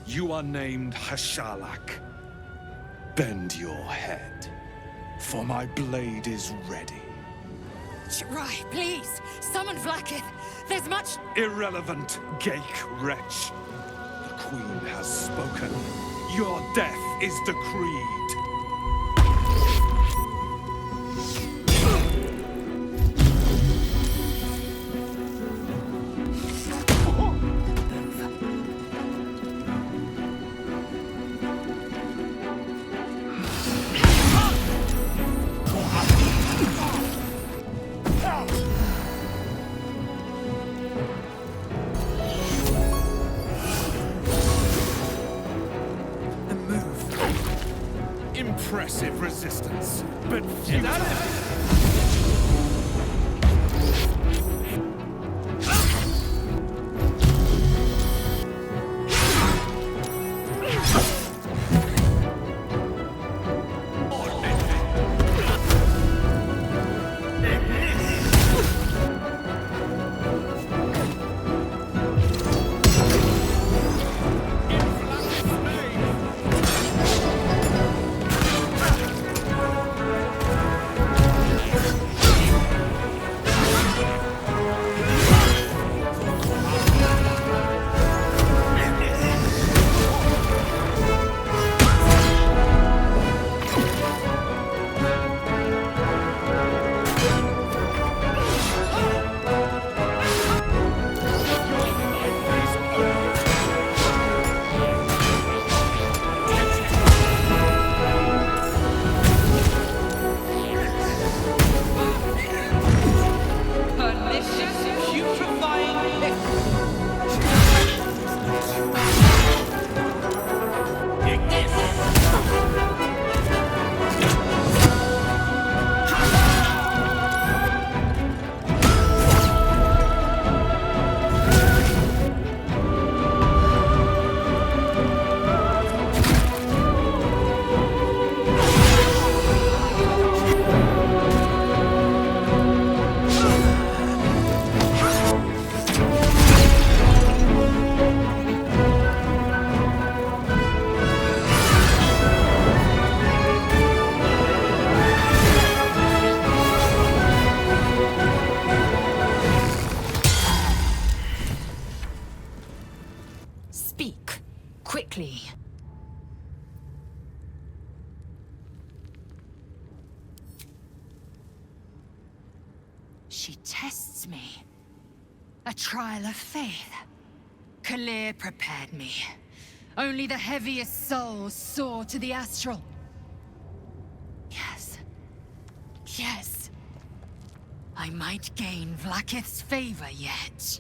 You are named Hashalak. Bend your head, for my blade is ready. Right, please, summon Vlaakith. There's much... Irrelevant, Geik wretch. The Queen has spoken. Your death is decreed. Impressive resistance, but futile. Quickly. She tests me. A trial of faith. Kalir prepared me. Only the heaviest souls soar to the astral. Yes. Yes. I might gain Vlaakith's favor yet.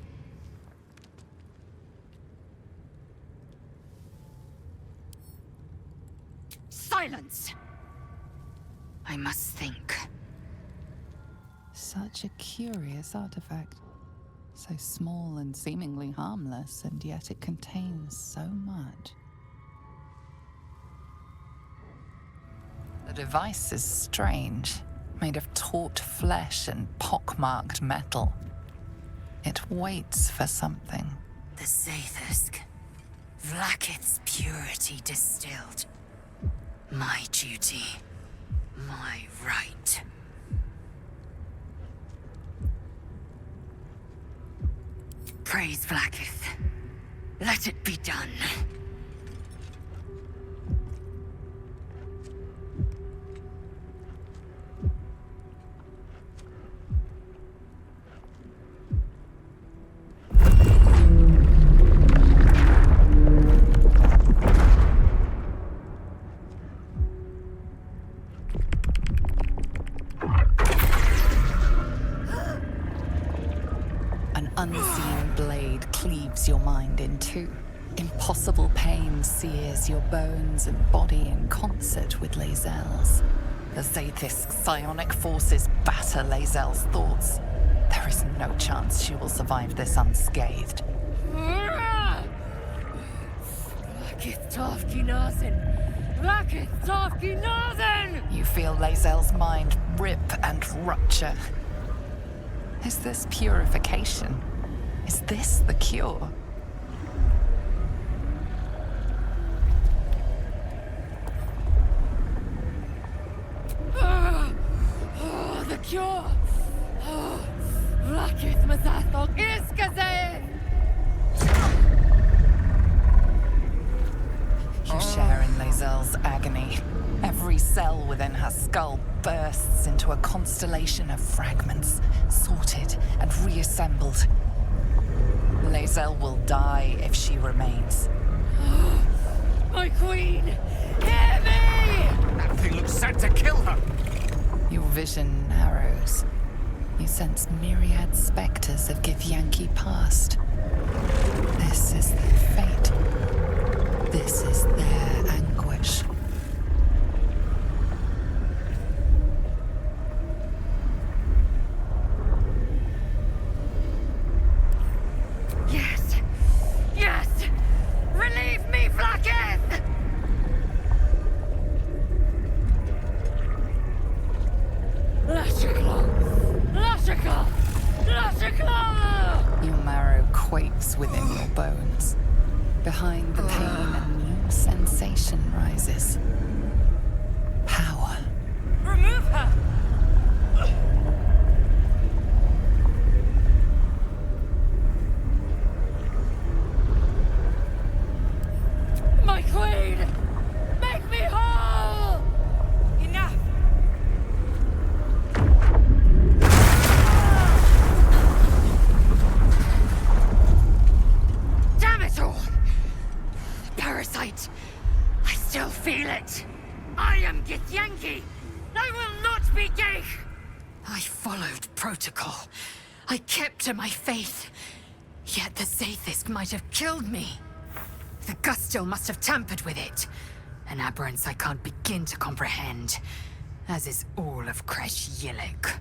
Silence! I must think. Such a curious artifact. So small and seemingly harmless, and yet it contains so much. The device is strange, made of taut flesh and pockmarked metal. It waits for something. The Zaithusk. Vlaakith's purity distilled. My duty. My right. Praise Vlaakith. Let it be done. Unseen blade cleaves your mind in two. Impossible pain sears your bones and body in concert with Lae'zel's. The Zaithusk's psionic forces batter Lae'zel's thoughts. There is no chance she will survive this unscathed. You feel Lae'zel's mind rip and rupture. Is this purification? Is this the cure? Чё? Влакит мазаток исказает! You share in Lae'zel's agony. Every cell within her skull bursts into a constellation of fragments, sorted and reassembled. Lae'zel will die if she remains. My queen! Hear me! That thing looks set to kill her! Your vision narrows. You sense myriad spectres of Githyanki past. This is their fate. This is their anguish. Yes! Yes! Relieve me, Vlakith! Lashikla! Lashikla! Lashikla! Your marrow quakes within your bones. Behind the pain, a new sensation rises. Power. Remove her! My queen! Make me whole! Enough! Damn it all! Parasite! I still feel it! I am Githyanki! I will not be gay! I followed protocol. I kept to my faith. Yet the Zaithisk might have killed me. The Gustil must have tampered with it. An aberrance I can't begin to comprehend. As is all of Kresh Yillik.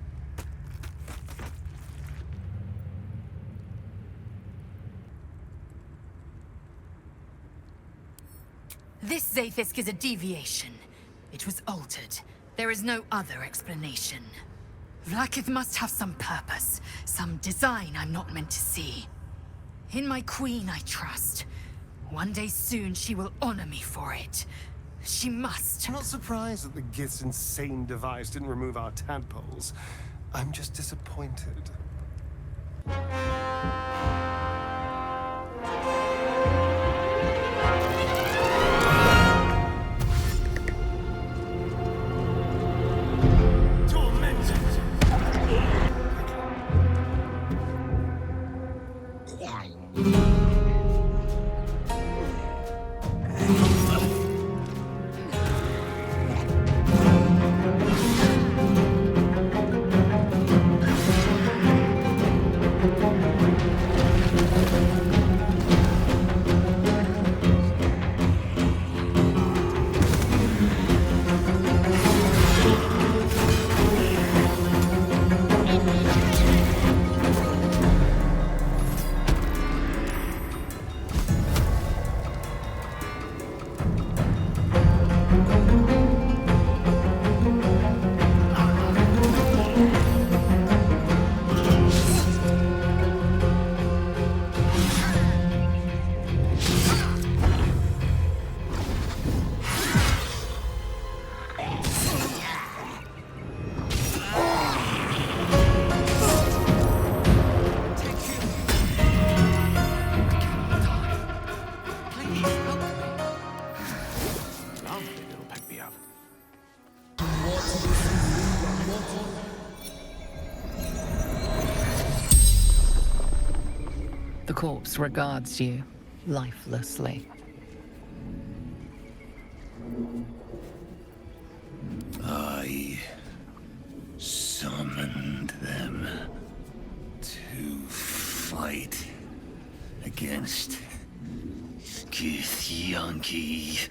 This Zaithisk is a deviation. It was altered. There is no other explanation. Vlakith must have some purpose, some design I'm not meant to see. In my queen I trust. One day soon she will honor me for it. She must. I'm not surprised that the Gith's insane device didn't remove our tadpoles. I'm just disappointed. The corpse regards you lifelessly. I summoned them to fight against Githyanki.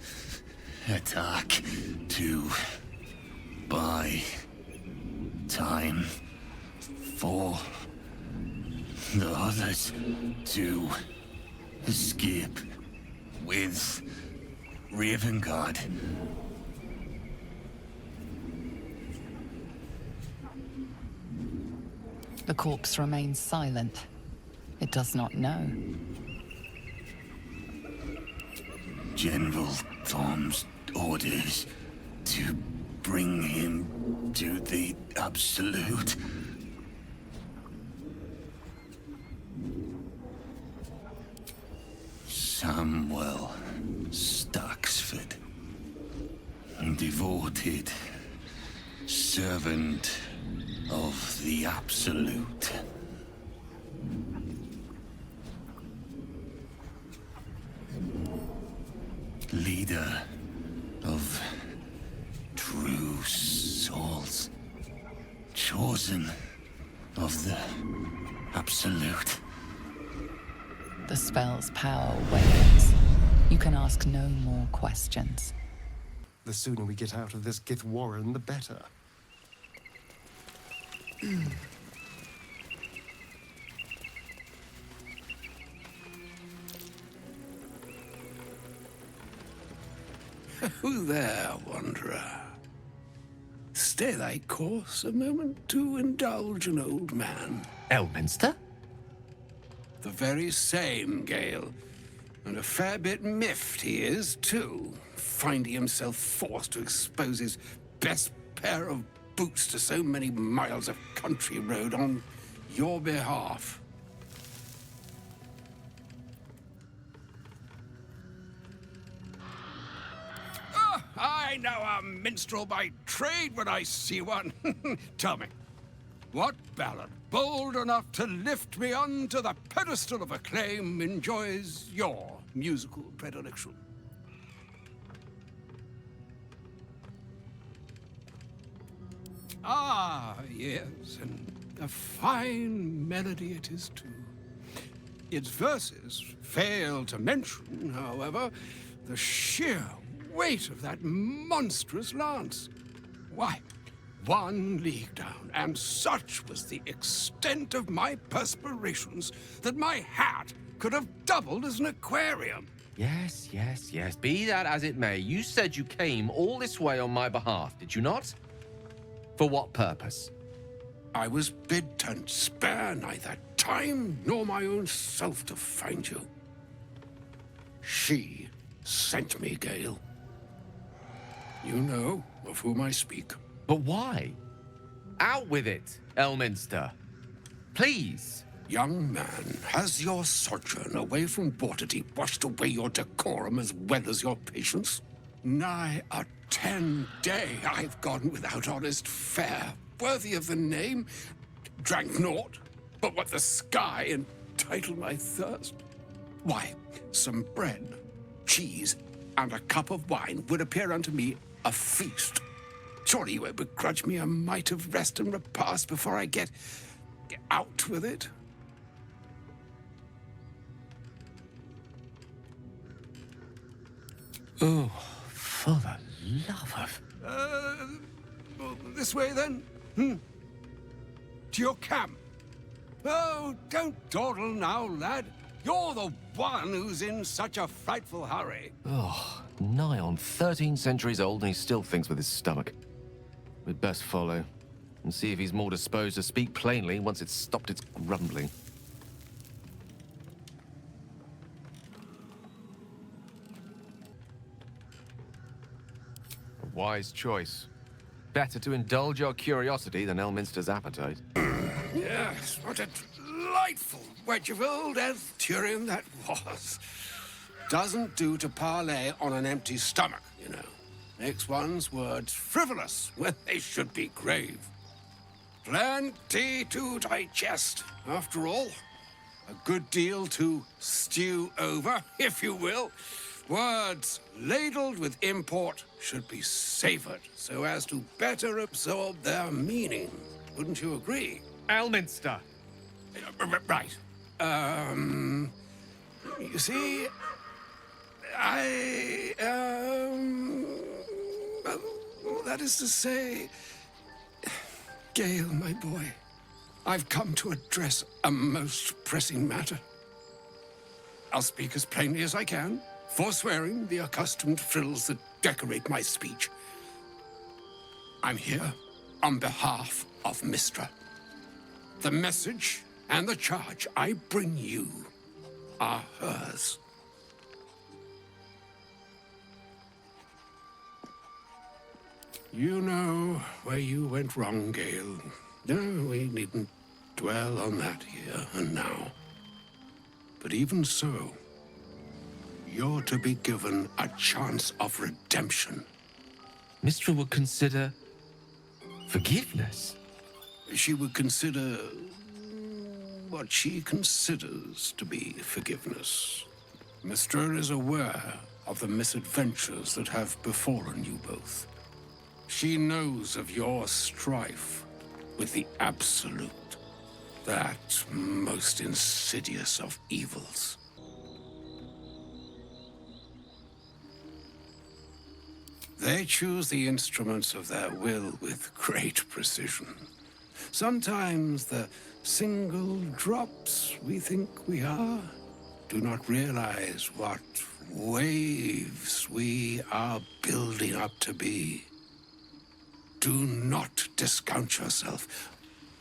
Attack to buy time for the others to escape with Ravengard. The corpse remains silent. It does not know. General Tom's orders to bring him to the absolute. Samuel Staxford, devoted servant of the absolute. Leader of true souls, chosen of the absolute. The spell's power wanes. You can ask no more questions. The sooner we get out of this Gith Warren, the better. Who there, wanderer? Stay thy course a moment to indulge an old man. Elminster? The very same, Gale. And a fair bit miffed he is, too, finding himself forced to expose his best pair of boots to so many miles of country road on your behalf. I know a minstrel by trade when I see one. Tell me, what ballad bold enough to lift me onto the pedestal of acclaim enjoys your musical predilection? Ah, yes, and a fine melody it is too. Its verses fail to mention, however, the sheer weight of that monstrous lance. Why, 1 league down, and such was the extent of my perspirations that my hat could have doubled as an aquarium. Yes. Be that as it may, you said you came all this way on my behalf, did you not? For what purpose? I was bid to spare neither time nor my own self to find you. She sent me, Gale. You know of whom I speak. But why? Out with it, Elminster. Please. Young man, has your sojourn away from Waterdeep washed away your decorum as well as your patience? Nigh a 10-day I've gone without honest fare, worthy of the name. Drank naught but what the sky entitled my thirst. Why, some bread, cheese, and a cup of wine would appear unto me a feast. Surely you won't begrudge me a mite of rest and repast before I get out with it? Oh, for the love of... Well, this way then? To your camp. Oh, don't dawdle now, lad. You're the one who's in such a frightful hurry. Oh, nigh on 13 centuries old and he still thinks with his stomach. We'd best follow and see if he's more disposed to speak plainly once it's stopped its grumbling. A wise choice. Better to indulge your curiosity than Elminster's appetite. Yes, what a delightful wedge of old Arthurian that was. Doesn't do to parley on an empty stomach, you know. Makes one's words frivolous when they should be grave. Plenty to digest, after all. A good deal to stew over, if you will. Words ladled with import should be savored so as to better absorb their meaning. Wouldn't you agree? Elminster! Right. You see, well, that is to say, Gale, my boy, I've come to address a most pressing matter. I'll speak as plainly as I can, forswearing the accustomed frills that decorate my speech. I'm here on behalf of Mistra. The message and the charge I bring you are hers. You know where you went wrong, Gale. No, we needn't dwell on that here and now. But even so, you're to be given a chance of redemption. Mistra would consider forgiveness. She would consider what she considers to be forgiveness. Mistra is aware of the misadventures that have befallen you both. She knows of your strife with the Absolute, that most insidious of evils. They choose the instruments of their will with great precision. Sometimes the single drops we think we are do not realize what waves we are building up to be. Do not discount yourself,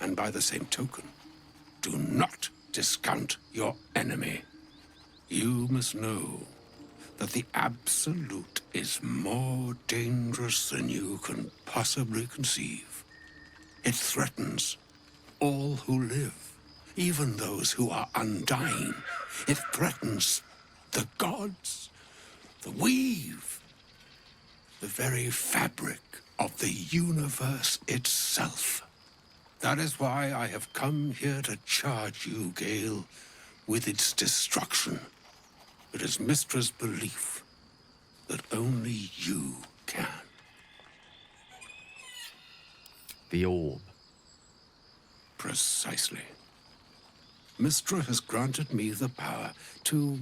and by the same token, do not discount your enemy. You must know that the Absolute is more dangerous than you can possibly conceive. It threatens all who live, even those who are undying. It threatens the gods, the weave, the very fabric of the universe itself. That is why I have come here to charge you, Gale, with its destruction. It is Mistra's belief that only you can. The orb. Precisely. Mistra has granted me the power to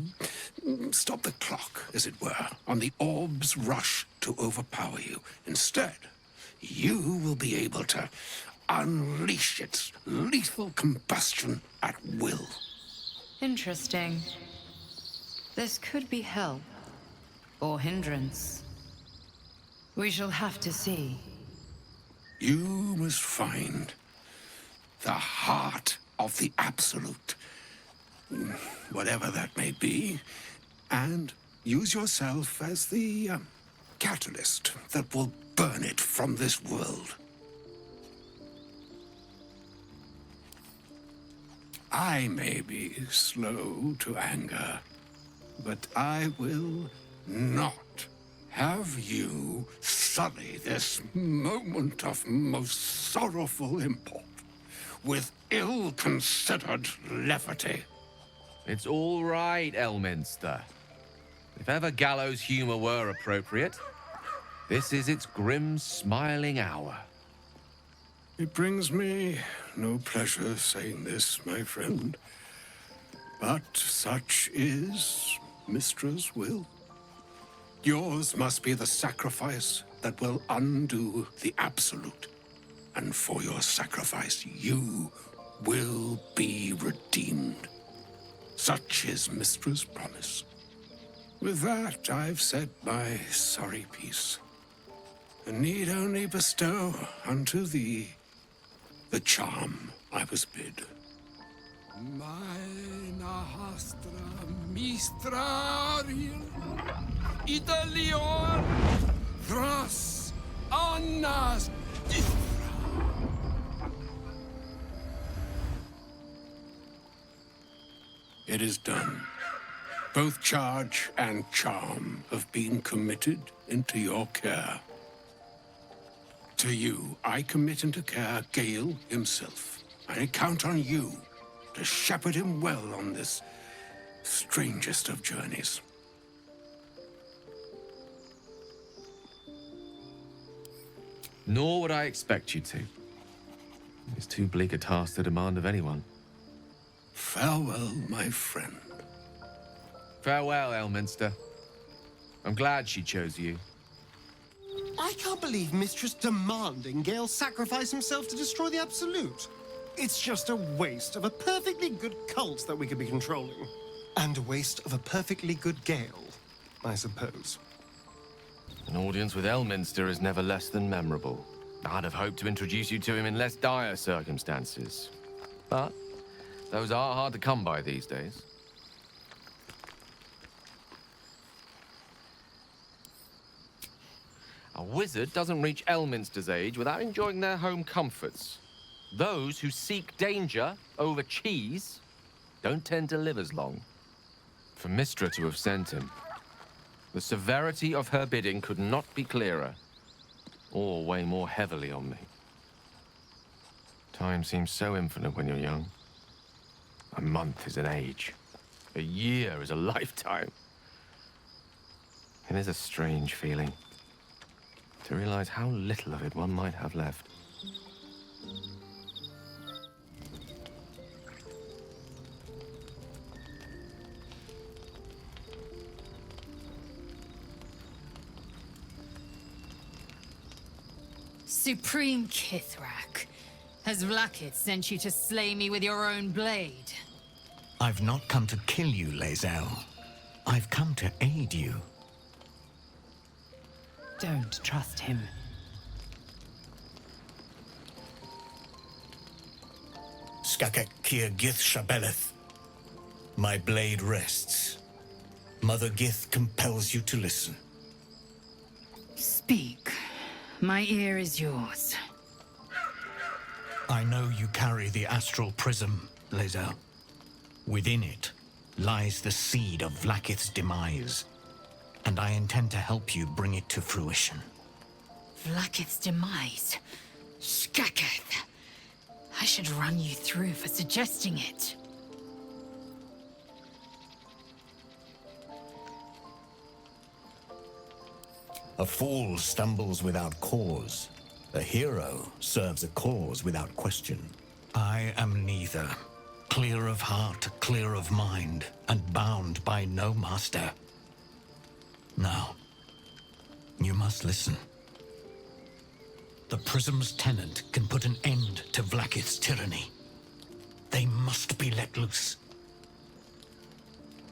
stop the clock, as it were, on the orb's rush to overpower you. Instead, you will be able to unleash its lethal combustion at will. Interesting. This could be help, or hindrance. We shall have to see. You must find the heart of the Absolute, whatever that may be, and use yourself as the catalyst that will burn it from this world. I may be slow to anger, but I will not have you sully this moment of most sorrowful import with ill-considered levity. It's all right, Elminster. If ever gallows humor were appropriate, this is its grim, smiling hour. It brings me no pleasure saying this, my friend, but such is Mistra's will. Yours must be the sacrifice that will undo the Absolute. And for your sacrifice, you will be redeemed. Such is Mistra's promise. With that, I've said my sorry piece, and need only bestow unto thee the charm I was bid. Maena hastra mistrariel Italior Thras Annas Difra. It is done. Both charge and charm have been committed into your care. To you, I commit into care Gale himself. I count on you to shepherd him well on this strangest of journeys. Nor would I expect you to. It's too bleak a task to demand of anyone. Farewell, my friend. Farewell, Elminster. I'm glad she chose you. I can't believe Mistress demanding Gale sacrifice himself to destroy the Absolute. It's just a waste of a perfectly good cult that we could be controlling. And a waste of a perfectly good Gale, I suppose. An audience with Elminster is never less than memorable. I'd have hoped to introduce you to him in less dire circumstances. But those are hard to come by these days. A wizard doesn't reach Elminster's age without enjoying their home comforts. Those who seek danger over cheese don't tend to live as long. For Mystra to have sent him, the severity of her bidding could not be clearer, or weigh more heavily on me. Time seems so infinite when you're young. A month is an age. A year is a lifetime. It is a strange feeling to realize how little of it one might have left. Supreme Kithrak, has Vlakith sent you to slay me with your own blade? I've not come to kill you, Lae'zel. I've come to aid you. Don't trust him. Skakek Kir Gith Shabeleth. My blade rests. Mother Gith compels you to listen. Speak. My ear is yours. I know you carry the astral prism, Lae'zel. Within it lies the seed of Vlakith's demise, and I intend to help you bring it to fruition. Vlakith's demise? Skaketh. I should run you through for suggesting it. A fool stumbles without cause. A hero serves a cause without question. I am neither. Clear of heart, clear of mind, and bound by no master. Now, you must listen. The Prism's tenant can put an end to Vlakith's tyranny. They must be let loose.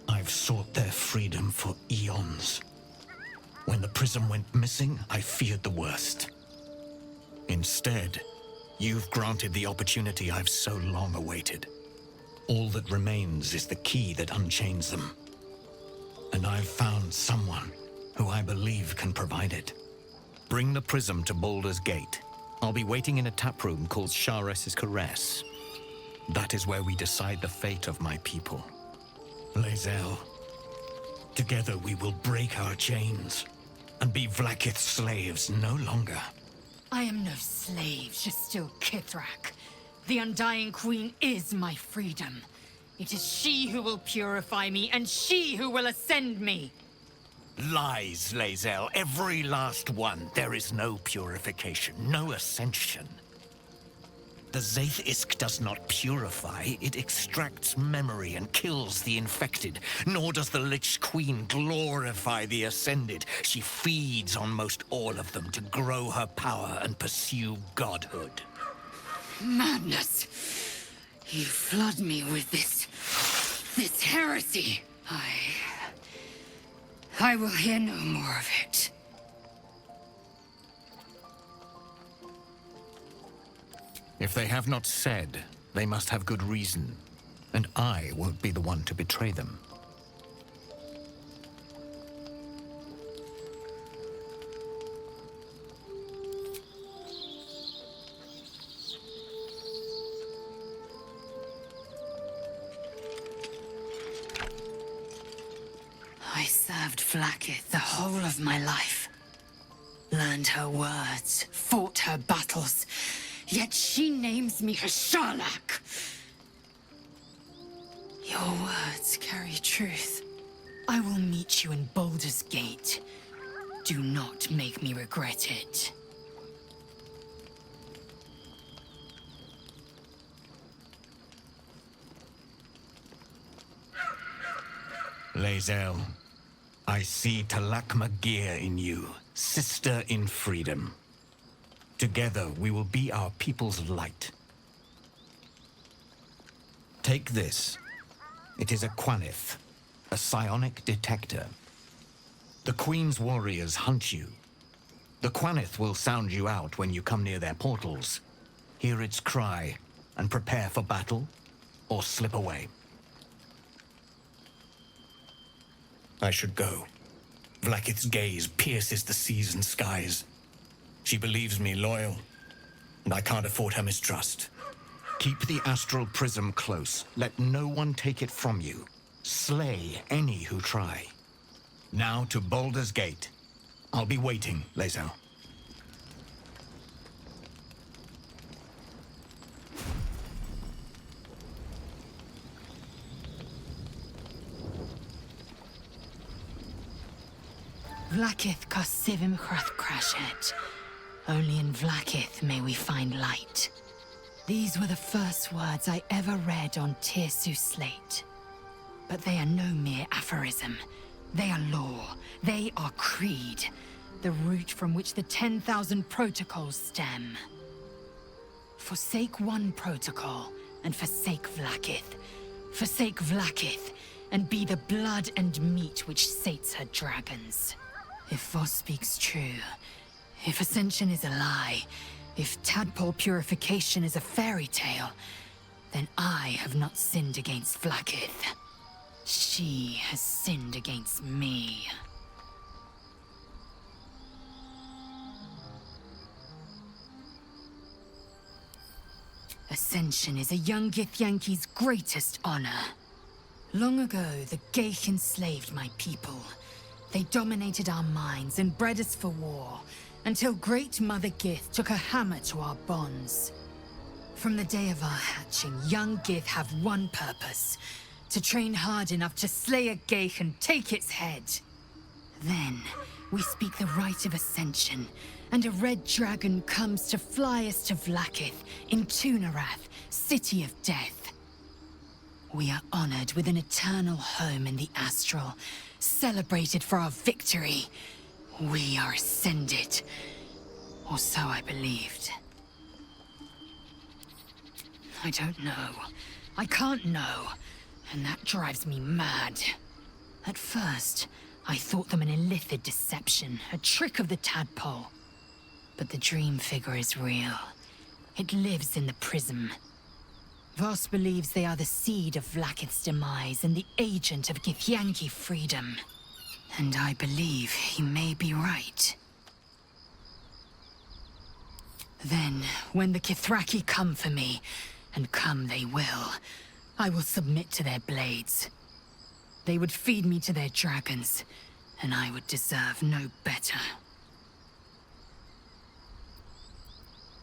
I've sought their freedom for eons. When the Prism went missing, I feared the worst. Instead, you've granted the opportunity I've so long awaited. All that remains is the key that unchains them. And I've found someone who I believe can provide it. Bring the Prism to Baldur's Gate. I'll be waiting in a taproom called Sharess's Caress. That is where we decide the fate of my people. Lae'zel, together we will break our chains and be Vlakith's slaves no longer. I am no slave, just still Kithrak. The Undying Queen is my freedom. It is she who will purify me, and she who will ascend me. Lies, Lae'zel, every last one. There is no purification, no ascension. The Zaith-Isk does not purify, it extracts memory and kills the infected. Nor does the Lich Queen glorify the ascended. She feeds on most all of them to grow her power and pursue godhood. Madness! You flood me with this heresy. I will hear no more of it. If they have not said, they must have good reason, and I won't be the one to betray them. I served Vlakith the whole of my life. Learned her words, fought her battles. Yet she names me her Sharlak. Your words carry truth. I will meet you in Baldur's Gate. Do not make me regret it. Lae'zel, I see Talak Magir in you, sister in freedom. Together, we will be our people's light. Take this. It is a Quanith, a psionic detector. The Queen's warriors hunt you. The Quanith will sound you out when you come near their portals. Hear its cry and prepare for battle, or slip away. I should go. Vlakith's gaze pierces the seas and skies. She believes me loyal, and I can't afford her mistrust. Keep the astral prism close. Let no one take it from you. Slay any who try. Now to Baldur's Gate. I'll be waiting, Lae'zel. Vlaakith Karsivim Krashet. Only in Vlaakith may we find light. These were the first words I ever read on Tirsu's slate. But they are no mere aphorism. They are law. They are creed. The root from which the 10,000 protocols stem. Forsake one protocol, and forsake Vlaakith. Forsake Vlaakith, and be the blood and meat which sates her dragons. If Voss speaks true, if Ascension is a lie, if tadpole purification is a fairy tale, then I have not sinned against Vlaakith. She has sinned against me. Ascension is a young Githyanki's greatest honor. Long ago, the Geich enslaved my people. They dominated our minds and bred us for war, until Great Mother Gith took a hammer to our bonds. From the day of our hatching, young Gith have one purpose: to train hard enough to slay a Geich and take its head. Then, we speak the rite of ascension, and a red dragon comes to fly us to Vlaakith, in Tunarath, City of Death. We are honored with an eternal home in the astral, celebrated for our victory. We are ascended. Or so I believed. I don't know. I can't know. And that drives me mad. At first, I thought them an illithid deception, a trick of the tadpole. But the dream figure is real. It lives in the prism. Voss believes they are the seed of Vlaakith's demise and the agent of Githyanki freedom. And I believe he may be right. Then, when the Kithraki come for me, and come they will, I will submit to their blades. They would feed me to their dragons, and I would deserve no better.